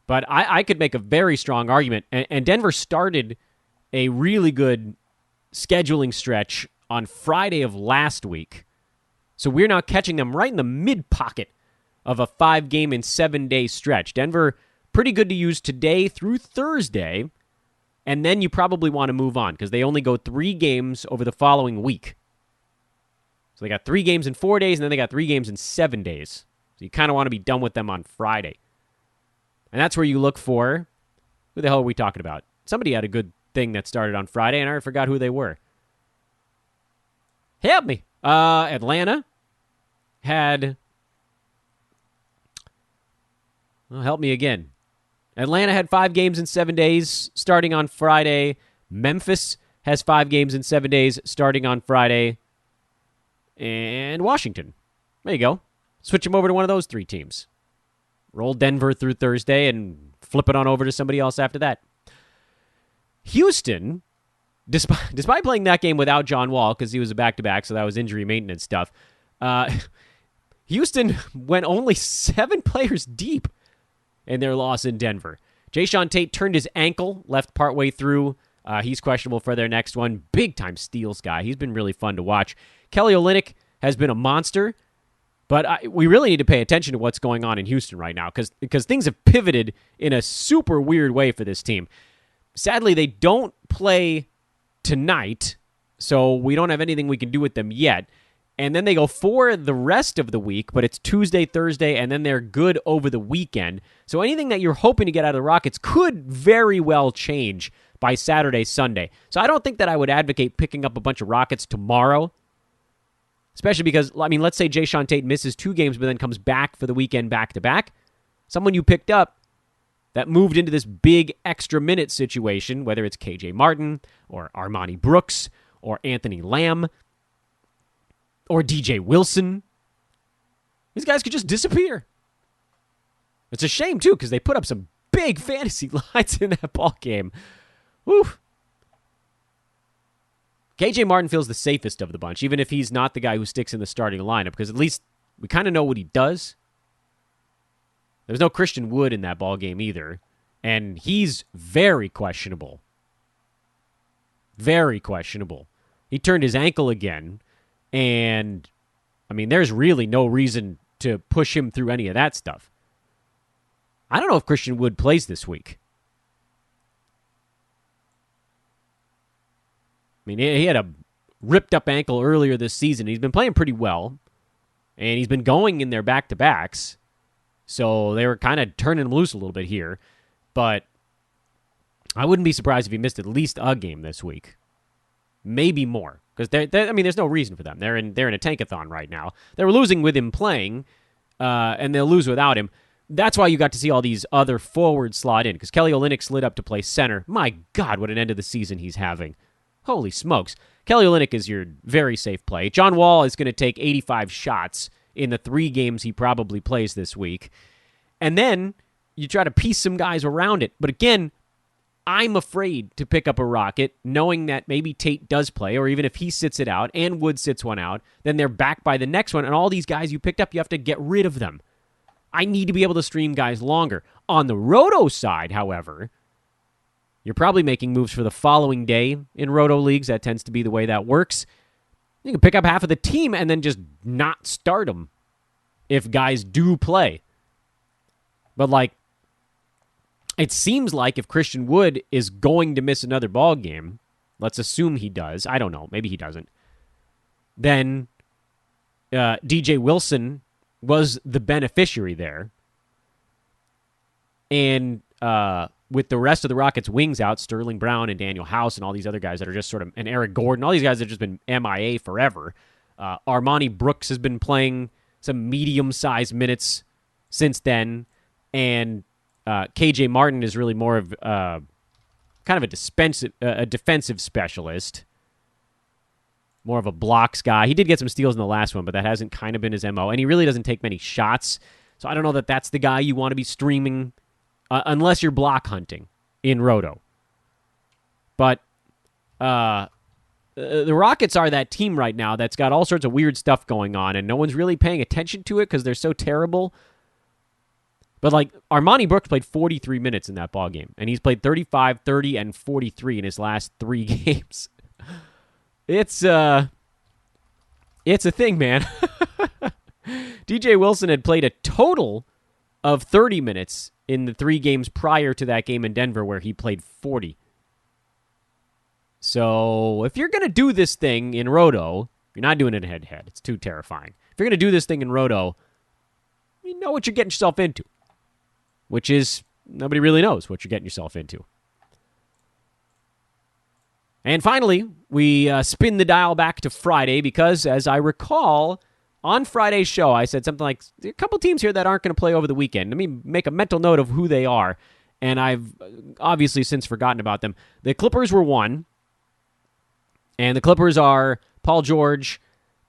But I could make a very strong argument. And Denver started a really good scheduling stretch on Friday of last week. So we're now catching them right in the mid-pocket of a 5-game and 7-day stretch. Denver, pretty good to use today through Thursday. And then you probably want to move on because they only go 3 games over the following week. So they got 3 games in 4 days, and then they got 3 games in 7 days. So you kind of want to be done with them on Friday. And that's where you look for, who the hell are we talking about? Somebody had a good thing that started on Friday, and I forgot who they were. Help me. Atlanta had Well, help me again. Atlanta had 5 games in 7 days starting on Friday. Memphis has 5 games in 7 days starting on Friday. And Washington. There you go. Switch them over to one of those 3 teams. Roll Denver through Thursday and flip it on over to somebody else after that. Houston, despite playing that game without John Wall, because he was a back-to-back, so that was injury maintenance stuff, Houston went only 7 players deep in their loss in Denver. Jayshawn Tate turned his ankle, left partway through. He's questionable for their next one. Big-time steals guy. He's been really fun to watch. Kelly Olynyk has been a monster, but we really need to pay attention to what's going on in Houston right now because things have pivoted in a super weird way for this team. Sadly, they don't play tonight, so we don't have anything we can do with them yet. And then they go for the rest of the week, but it's Tuesday, Thursday, and then they're good over the weekend. So anything that you're hoping to get out of the Rockets could very well change by Saturday, Sunday. So I don't think that I would advocate picking up a bunch of Rockets tomorrow, especially because, I mean, let's say Jayshawn Tate misses 2 games but then comes back for the weekend back-to-back. Someone you picked up that moved into this big extra minute situation, whether it's KJ Martin or Armani Brooks or Anthony Lamb or DJ Wilson. These guys could just disappear. It's a shame, too, because they put up some big fantasy lines in that ball game. Woo. KJ Martin feels the safest of the bunch, even if he's not the guy who sticks in the starting lineup, because at least we kind of know what he does. There's no Christian Wood in that ball game either, and he's very questionable. Very questionable. He turned his ankle again, and, I mean, there's really no reason to push him through any of that stuff. I don't know if Christian Wood plays this week. I mean, he had a ripped-up ankle earlier this season. He's been playing pretty well, and he's been going in their back-to-backs, so they were kind of turning him loose a little bit here. But I wouldn't be surprised if he missed at least a game this week. Maybe more. Because I mean, there's no reason for them. They're in a tankathon right now. They were losing with him playing, and they'll lose without him. That's why you got to see all these other forwards slot in, because Kelly Olynyk slid up to play center. My God, what an end of the season he's having. Holy smokes. Kelly Olynyk is your very safe play. John Wall is going to take 85 shots in the 3 games he probably plays this week. And then you try to piece some guys around it. But again, I'm afraid to pick up a Rocket, knowing that maybe Tate does play, or even if he sits it out and Wood sits one out, then they're back by the next one, and all these guys you picked up, you have to get rid of them. I need to be able to stream guys longer. On the Roto side, however, you're probably making moves for the following day in Roto leagues. That tends to be the way that works. You can pick up half of the team and then just not start them if guys do play. But, like, it seems like if Christian Wood is going to miss another ball game, let's assume he does. I don't know. Maybe he doesn't. Then DJ Wilson was the beneficiary there. And with the rest of the Rockets' wings out, Sterling Brown and Daniel House and all these other guys that are just sort of, and Eric Gordon, all these guys that have just been MIA forever. Armani Brooks has been playing some medium-sized minutes since then, and KJ Martin is really more of kind of a defensive specialist, more of a blocks guy. He did get some steals in the last one, but that hasn't kind of been his MO, and he really doesn't take many shots, so I don't know that that's the guy you want to be streaming unless you're block hunting in Roto. But the Rockets are that team right now that's got all sorts of weird stuff going on, and no one's really paying attention to it because they're so terrible. But, like, Armani Brooks played 43 minutes in that ball game, and he's played 35, 30, and 43 in his last 3 games. It's a thing, man. DJ Wilson had played a total of 30 minutes in the 3 games prior to that game in Denver where he played 40. So if you're going to do this thing in Roto, you're not doing it head-to-head. It's too terrifying. If you're going to do this thing in Roto, you know what you're getting yourself into, which is nobody really knows what you're getting yourself into. And finally, we spin the dial back to Friday because, as I recall, On Friday's show, I said something like, a couple teams here that aren't going to play over the weekend. Let me make a mental note of who they are. And I've obviously since forgotten about them. The Clippers were one. And the Clippers are Paul George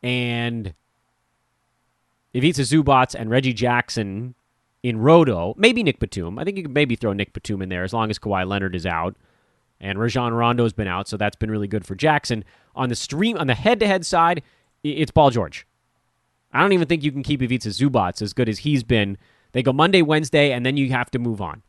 and Ivica Zubac and Reggie Jackson in Roto. Maybe Nick Batum. I think you could maybe throw Nick Batum in there as long as Kawhi Leonard is out. And Rajon Rondo's been out, so that's been really good for Jackson. On the head-to-head side, it's Paul George. I don't even think you can keep Ivica Zubac as good as he's been. They go Monday, Wednesday, and then you have to move on.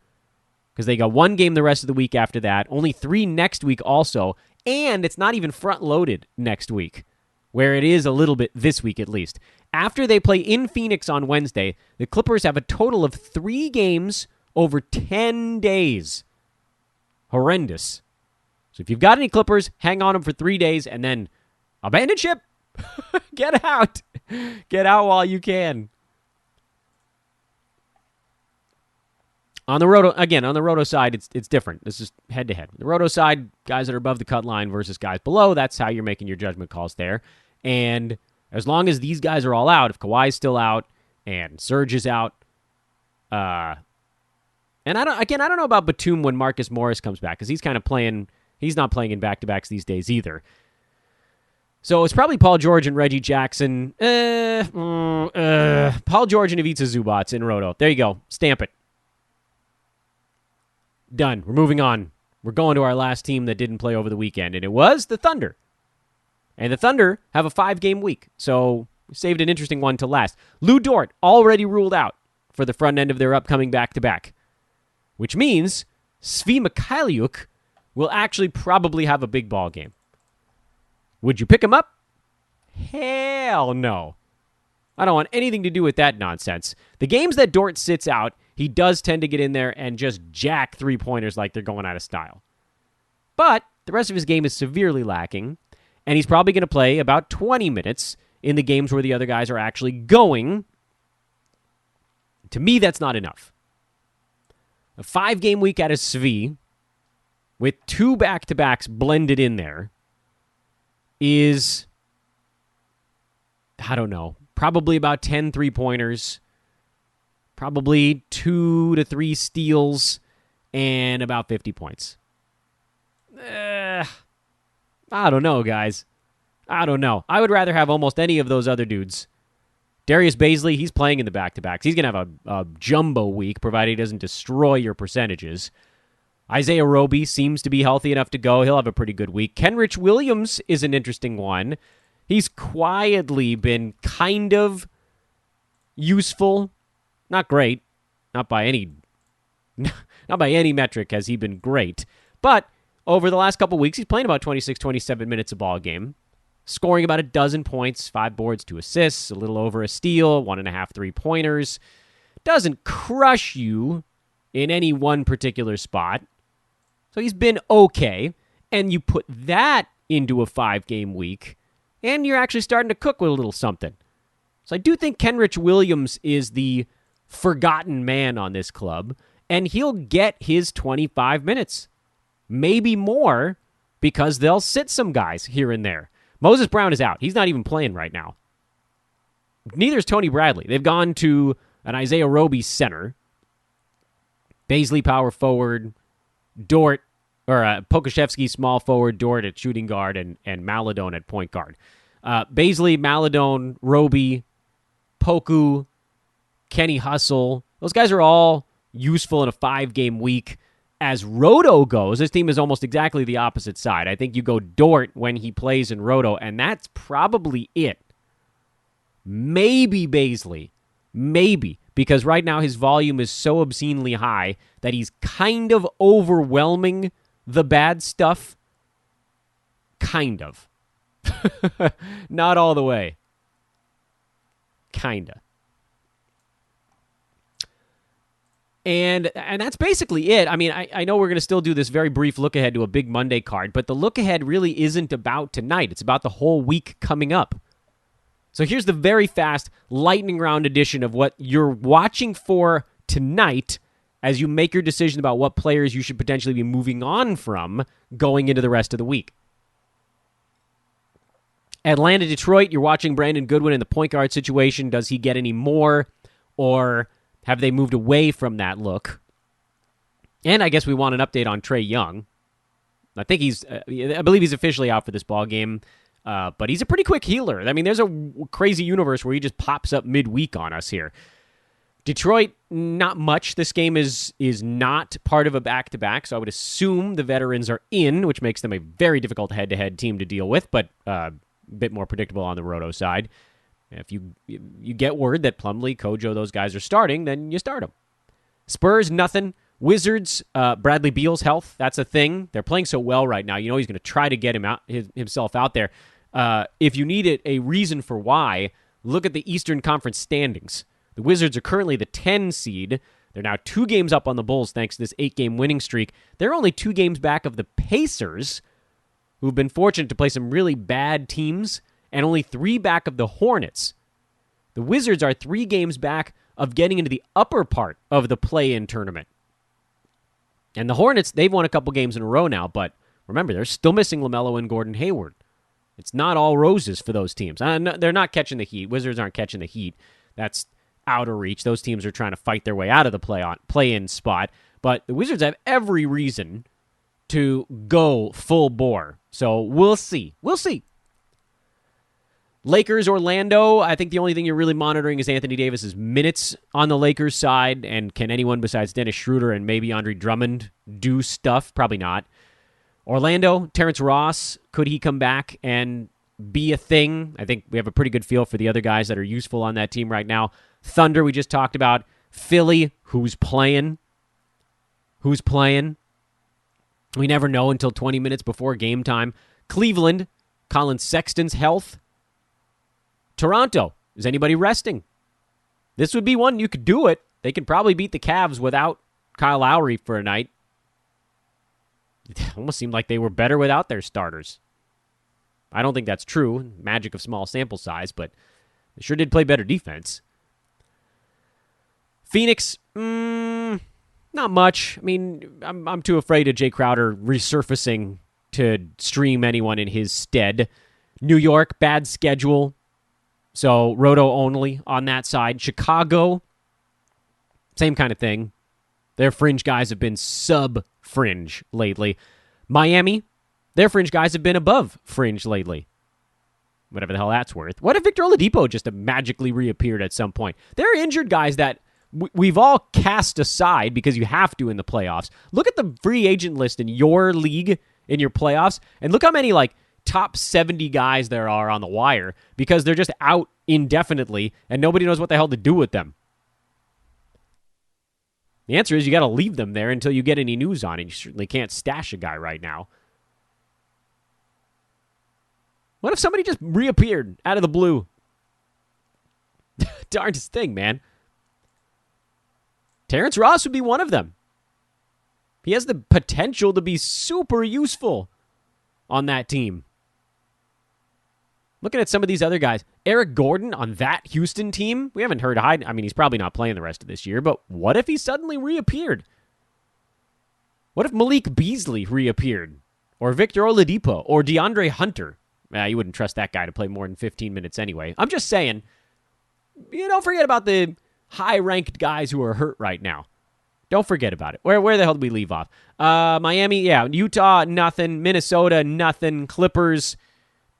Because they got one game the rest of the week after that, only 3 next week also, and it's not even front-loaded next week, where it is a little bit this week at least. After they play in Phoenix on Wednesday, the Clippers have a total of 3 games over 10 days. Horrendous. So if you've got any Clippers, hang on them for 3 days, and then abandon ship. Get out. Get out while you can. On the Roto side, it's different. It's just head-to-head. The Roto side, guys that are above the cut line versus guys below, that's how you're making your judgment calls there. And as long as these guys are all out, if Kawhi's still out and Serge is out, and I don't know about Batum when Marcus Morris comes back because he's not playing in back-to-backs these days either. So it's probably Paul George and Reggie Jackson. Paul George and Ivica Zubac in Roto. There you go. Stamp it. Done. We're moving on. We're going to our last team that didn't play over the weekend, and it was the Thunder. And the Thunder have a 5-game week, so we saved an interesting one to last. Lou Dort already ruled out for the front end of their upcoming back-to-back, which means Svi Mikhailiuk will actually probably have a big ball game. Would you pick him up? Hell no. I don't want anything to do with that nonsense. The games that Dort sits out, he does tend to get in there and just jack 3-pointers like they're going out of style. But the rest of his game is severely lacking, and he's probably going to play about 20 minutes in the games where the other guys are actually going. To me, that's not enough. A 5-game week out of Svi, with 2 back-to-backs blended in there, is, I don't know, probably about 10 3-pointers, probably 2 to 3 steals, and about 50 points. I don't know, guys. I don't know. I would rather have almost any of those other dudes. Darius Baisley, he's playing in the back-to-backs. He's going to have a jumbo week, provided he doesn't destroy your percentages. Isaiah Roby seems to be healthy enough to go. He'll have a pretty good week. Kenrich Williams is an interesting one. He's quietly been kind of useful. Not great. Not by any metric has he been great. But over the last couple weeks, he's playing about 26, 27 minutes a ball game. Scoring about 12 points, 5 boards, 2 assists, a little over a steal, 1.5 3-pointers. Doesn't crush you in any one particular spot. So he's been okay. And you put that into a 5-game week, and you're actually starting to cook with a little something. So I do think Kenrich Williams is the forgotten man on this club, and he'll get his 25 minutes. Maybe more, because they'll sit some guys here and there. Moses Brown is out. He's not even playing right now. Neither is Tony Bradley. They've gone to an Isaiah Roby center, Baisley power forward, Dort, or Pokashevsky small forward, Dort at shooting guard, and Maladone at point guard. Baisley, Maladone, Roby, Poku, Kenny Hustle. Those guys are all useful in a 5-game week. As Roto goes, this team is almost exactly the opposite side. I think you go Dort when he plays in Roto, and that's probably it. Maybe Baisley. Maybe. Because right now his volume is so obscenely high that he's kind of overwhelming the bad stuff. Kind of. Not all the way. Kinda. And that's basically it. I mean, I know we're going to still do this very brief look ahead to a big Monday card, but the look ahead really isn't about tonight. It's about the whole week coming up. So here's the very fast lightning round edition of what you're watching for tonight as you make your decision about what players you should potentially be moving on from going into the rest of the week. Atlanta, Detroit, you're watching Brandon Goodwin in the point guard situation. Does he get any more, or have they moved away from that look? And I guess we want an update on Trae Young. I think I believe he's officially out for this ball game, but he's a pretty quick healer. I mean, there's a crazy universe where he just pops up midweek on us here. Detroit, not much. This game is not part of a back-to-back, so I would assume the veterans are in, which makes them a very difficult head-to-head team to deal with, but a bit more predictable on the Roto side. If you get word that Plumlee, Kojo, those guys are starting, then you start them. Spurs, nothing. Wizards, Bradley Beal's health, that's a thing. They're playing so well right now. You know he's going to try to get himself out there. If you need a reason for why, look at the Eastern Conference standings. The Wizards are currently the 10 seed. They're now 2 games up on the Bulls thanks to this 8-game winning streak. They're only 2 games back of the Pacers, who've been fortunate to play some really bad teams, and only 3 back of the Hornets. The Wizards are 3 games back of getting into the upper part of the play-in tournament. And the Hornets, they've won a couple games in a row now, but remember, they're still missing LaMelo and Gordon Hayward. It's not all roses for those teams. They're not catching the heat. Wizards aren't catching the heat. That's out of reach. Those teams are trying to fight their way out of the play-in spot. But the Wizards have every reason to go full bore. So we'll see. Lakers, Orlando, I think the only thing you're really monitoring is Anthony Davis's minutes on the Lakers side, and can anyone besides Dennis Schroeder and maybe Andre Drummond do stuff? Probably not. Orlando, Terrence Ross, could he come back and be a thing? I think we have a pretty good feel for the other guys that are useful on that team right now. Thunder, we just talked about. Philly, who's playing? We never know until 20 minutes before game time. Cleveland, Colin Sexton's health. Toronto, is anybody resting? This would be one you could do it. They could probably beat the Cavs without Kyle Lowry for a night. It almost seemed like they were better without their starters. I don't think that's true. Magic of small sample size, but they sure did play better defense. Phoenix, not much. I mean, I'm too afraid of Jay Crowder resurfacing to stream anyone in his stead. New York, bad schedule. So, Roto only on that side. Chicago, same kind of thing. Their fringe guys have been sub-fringe lately. Miami, their fringe guys have been above fringe lately. Whatever the hell that's worth. What if Victor Oladipo just magically reappeared at some point? There are injured guys that we've all cast aside because you have to in the playoffs. Look at the free agent list in your league, in your playoffs, and look how many, top 70 guys there are on the wire because they're just out indefinitely and nobody knows what the hell to do with them. The answer is you got to leave them there until you get any news on it. You certainly can't stash a guy right now. What if somebody just reappeared out of the blue? Darndest thing, man. Terrence Ross would be one of them. He has the potential to be super useful on that team. Looking at some of these other guys, Eric Gordon on that Houston team, we haven't heard hide. I mean, he's probably not playing the rest of this year, but what if he suddenly reappeared? What if Malik Beasley reappeared? Or Victor Oladipo? Or DeAndre Hunter? You wouldn't trust that guy to play more than 15 minutes anyway. I'm just saying, don't forget about the high-ranked guys who are hurt right now. Don't forget about it. Where the hell did we leave off? Miami, yeah. Utah, nothing. Minnesota, nothing. Clippers,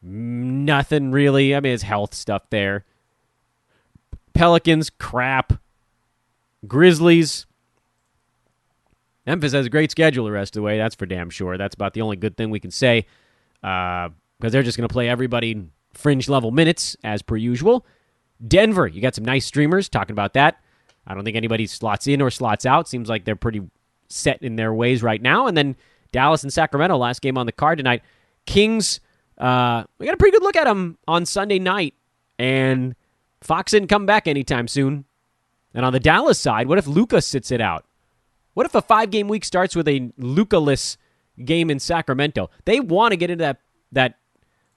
nothing really. I mean, it's health stuff there. Pelicans, crap. Grizzlies. Memphis has a great schedule the rest of the way. That's for damn sure. That's about the only good thing we can say. Because they're just going to play everybody fringe-level minutes, as per usual. Denver, you got some nice streamers talking about that. I don't think anybody slots in or slots out. Seems like they're pretty set in their ways right now. And then Dallas and Sacramento, last game on the card tonight. Kings, we got a pretty good look at them on Sunday night. And Fox didn't come back anytime soon. And on the Dallas side, what if Luka sits it out? What if a 5-game week starts with a Luka-less game in Sacramento? They want to get into that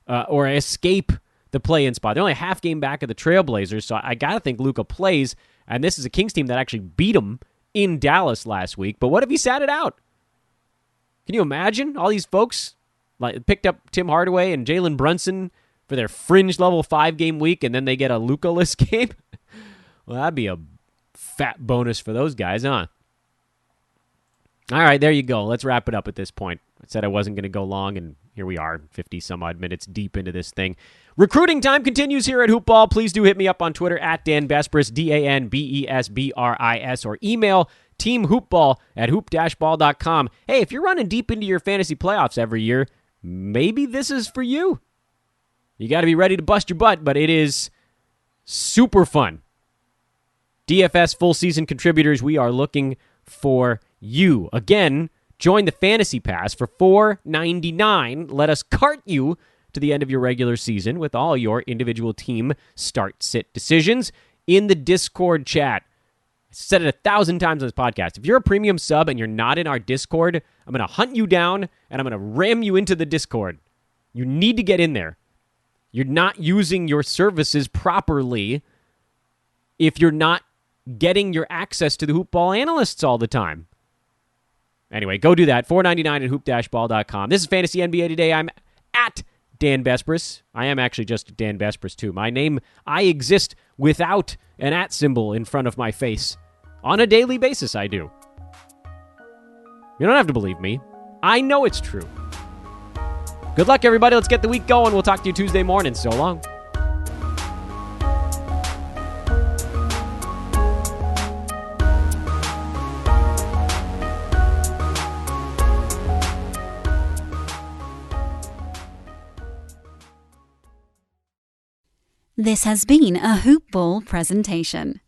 or escape the play-in spot. They're only a half game back of the Trailblazers, so I got to think Luka plays. And this is a Kings team that actually beat them in Dallas last week. But what if he sat it out? Can you imagine all these folks picked up Tim Hardaway and Jalen Brunson for their fringe level 5-game week, and then they get a Luca-less game? Well, that'd be a fat bonus for those guys, huh? All right, there you go. Let's wrap it up at this point. I said I wasn't going to go long, and here we are, 50-some-odd minutes deep into this thing. Recruiting time continues here at Hoopball. Please do hit me up on Twitter at Dan Besbris, DanBesbris, or email teamhoopball@hoop-ball.com. Hey, if you're running deep into your fantasy playoffs every year, maybe this is for you. You got to be ready to bust your butt, but it is super fun. DFS full season contributors, we are looking for you. Again, join the Fantasy Pass for $4.99. Let us cart you to the end of your regular season with all your individual team start-sit decisions in the Discord chat. I said it 1,000 times on this podcast. If you're a premium sub and you're not in our Discord, I'm going to hunt you down and I'm going to ram you into the Discord. You need to get in there. You're not using your services properly if you're not getting your access to the Hoopball analysts all the time. Anyway, go do that. $4.99 at hoop-ball.com. This is Fantasy NBA Today. I'm at Dan Besbris. I am actually just Dan Besbris, too. My name, I exist without an @ symbol in front of my face. On a daily basis, I do. You don't have to believe me. I know it's true. Good luck, everybody. Let's get the week going. We'll talk to you Tuesday morning. So long. This has been a Hoop Ball presentation.